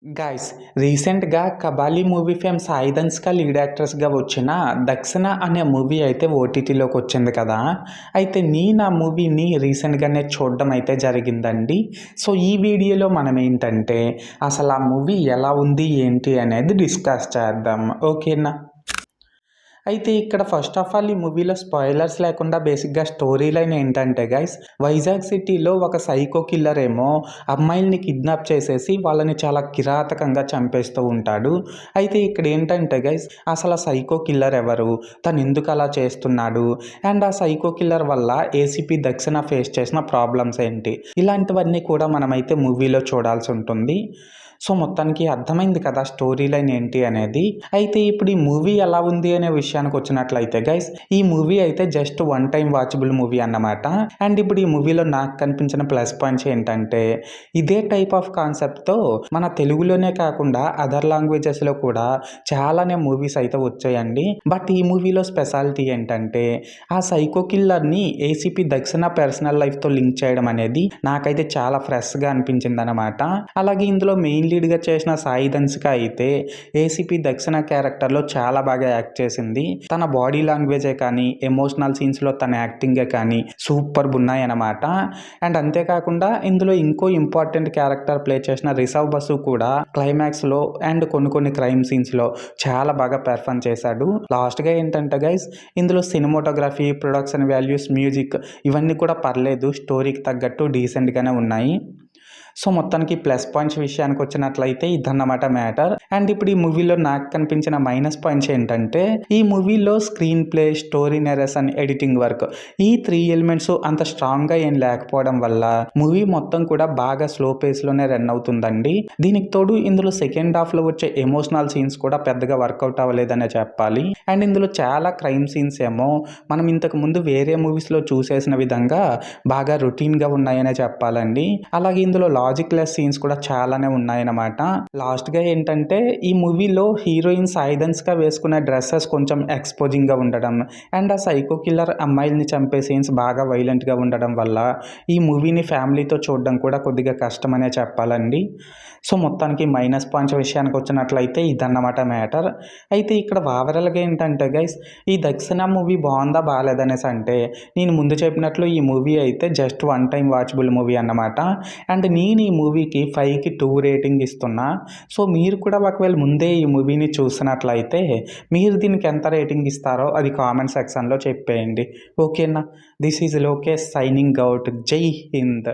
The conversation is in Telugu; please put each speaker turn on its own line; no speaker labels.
గైస్ రీసెంట్‌గా 'Kabali' movie fame Sai Dhanshika lead యాక్ట్రెస్‌గా వచ్చిన 'దక్షిణ' అనే మూవీ అయితే ఓటీటీలోకి వచ్చింది కదా! అయితే నేను ఆ మూవీని రీసెంట్‌గానే చూడడం అయితే జరిగిందండి. సో, ఈ వీడియోలో మనం ఏంటంటే అసలు ఆ మూవీ ఎలా ఉంది, ఏంటి అనేది డిస్కస్ చేద్దాం. ఓకేనా? అయితే ఇక్కడ ఫస్ట్ ఆఫ్ ఆల్ ఈ మూవీలో స్పాయిలర్స్ లేకుండా బేసిక్‌గా స్టోరీ లైన్ ఏంటంటే గైస్, వైజాగ్ సిటీలో ఒక సైకో కిల్లర్ ఏమో అమ్మాయిల్ని కిడ్నాప్ చేసేసి వాళ్ళని చాలా కిరాతకంగా చంపేస్తూ ఉంటాడు. అయితే ఇక్కడ ఏంటంటే గైస్, అసలు ఆ సైకో కిల్లర్ ఎవరు? తను ఎందుకు అలా చేస్తున్నాడు? అండ్ ఆ సైకో కిల్లర్ వల్ల ఏసీపీ దక్షిణ ఫేస్ చేసిన ప్రాబ్లమ్స్ ఏంటి? ఇలాంటివన్నీ కూడా మనమైతే మూవీలో చూడాల్సి ఉంటుంది. సో, మొత్తానికి అర్థమైంది కదా స్టోరీ లైన్ ఏంటి అనేది. అయితే ఇప్పుడు ఈ మూవీ ఎలా ఉంది అనే విషయానికి వచ్చినట్లయితే గైస్, ఈ మూవీ అయితే just one time watchable movie అన్నమాట. అండ్ ఇప్పుడు ఈ మూవీలో నాకు కనిపించిన ప్లస్ పాయింట్స్ ఏంటంటే, ఇదే టైప్ ఆఫ్ కాన్సెప్ట్‌తో మన తెలుగులోనే కాకుండా అదర్ లాంగ్వేజెస్‌లో కూడా చాలానే మూవీస్ అయితే వచ్చాయండి. బట్ ఈ మూవీలో స్పెషాలిటీ ఏంటంటే, ఆ సైకో కిల్లర్‌ని ఏసీపీ దక్షిణ పర్సనల్ లైఫ్‌తో లింక్ చేయడం అనేది నాకైతే చాలా ఫ్రెష్‌గా అనిపించిందనమాట. అలాగే ఇందులో మెయిన్ లీడ్‌గా చేసిన సాయి ధన్‌స్క అయితే ఏసీపీ దక్షిణ క్యారెక్టర్‌లో చాలా బాగా యాక్ట్ చేసింది. తన బాడీ లాంగ్వేజే కానీ, ఎమోషనల్ సీన్స్‌లో తన యాక్టింగే కానీ సూపర్బున్నాయన్నమాట. అండ్ అంతేకాకుండా ఇందులో ఇంకో ఇంపార్టెంట్ క్యారెక్టర్ ప్లే చేసిన రిషవ్ బసు కూడా క్లైమాక్స్‌లో అండ్ కొన్ని క్రైమ్ సీన్స్‌లో చాలా బాగా పెర్ఫార్మ్ చేశాడు. లాస్ట్‌గా ఏంటంటే గైస్, ఇందులో సినిమాటోగ్రఫీ, ప్రొడక్షన్ వాల్యూస్, మ్యూజిక్ ఇవన్నీ కూడా పర్లేదు. స్టోరీకి తగ్గట్టు డీసెంట్‌గానే ఉన్నాయి. సో, మొత్తానికి ప్లస్ పాయింట్స్ విషయానికి వచ్చినట్లయితే ఇదన్నమాట మ్యాటర్. అండ్ ఇప్పుడు ఈ మూవీలో నాకు కనిపించిన మైనస్ పాయింట్స్ ఏంటంటే, ఈ మూవీలో screen play, story narration, editing work ఈ 3 ఎలిమెంట్స్ అంత స్ట్రాంగ్‌గా ఏం లేకపోవడం వల్ల మూవీ మొత్తం కూడా బాగా స్లో పేస్‌లోనే రన్ అవుతుందండి. దీనికి తోడు ఇందులో సెకండ్ హాఫ్‌లో వచ్చే ఎమోషనల్ సీన్స్ కూడా పెద్దగా వర్కౌట్ అవ్వలేదనే చెప్పాలి. అండ్ ఇందులో చాలా క్రైమ్ సీన్స్ ఏమో మనం ఇంతకు ముందు వేరే మూవీస్‌లో చూసేసిన విధంగా బాగా రొటీన్‌గా ఉన్నాయనే చెప్పాలండి. అలాగే ఇందులో లాజిక్ లెస్ సీన్స్ కూడా చాలానే ఉన్నాయన్నమాట. లాస్ట్‌గా ఏంటంటే, ఈ మూవీలో హీరోయిన్ సాయి ధన్‌స్క వేసుకునే డ్రెస్సెస్ కొంచెం ఎక్స్‌పోజింగ్‌గా ఉండడం అండ్ ఆ సైకో కిల్లర్ అమ్మాయిల్ని చంపే సీన్స్ బాగా వైలెంట్‌గా ఉండడం వల్ల ఈ మూవీని ఫ్యామిలీతో చూడడం కూడా కొద్దిగా కష్టమనే చెప్పాలండి. సో, మొత్తానికి మైనస్ పాయింట్స్ విషయానికి వచ్చినట్లయితే ఇదన్నమాట మ్యాటర్. అయితే ఇక్కడ ఓవరాల్‌గా ఏంటంటే గైస్, ఈ దక్షిణ మూవీ బావుందా? బాలేదనేసి అంటే, నేను ముందు చెప్పినట్లు ఈ మూవీ అయితే just one time watchable movie అన్నమాట. అండ్ నేను ఈ మూవీకి 5కి 2 రేటింగ్ ఇస్తున్నా. సో, మీరు కూడా ఒకవేళ ముందే ఈ మూవీని చూసినట్లయితే మీరు దీనికి ఎంత రేటింగ్ ఇస్తారో అది కామెంట్ సెక్షన్‌లో చెప్పేయండి. ఓకేనా? This is Lokesh signing out. జై హింద్.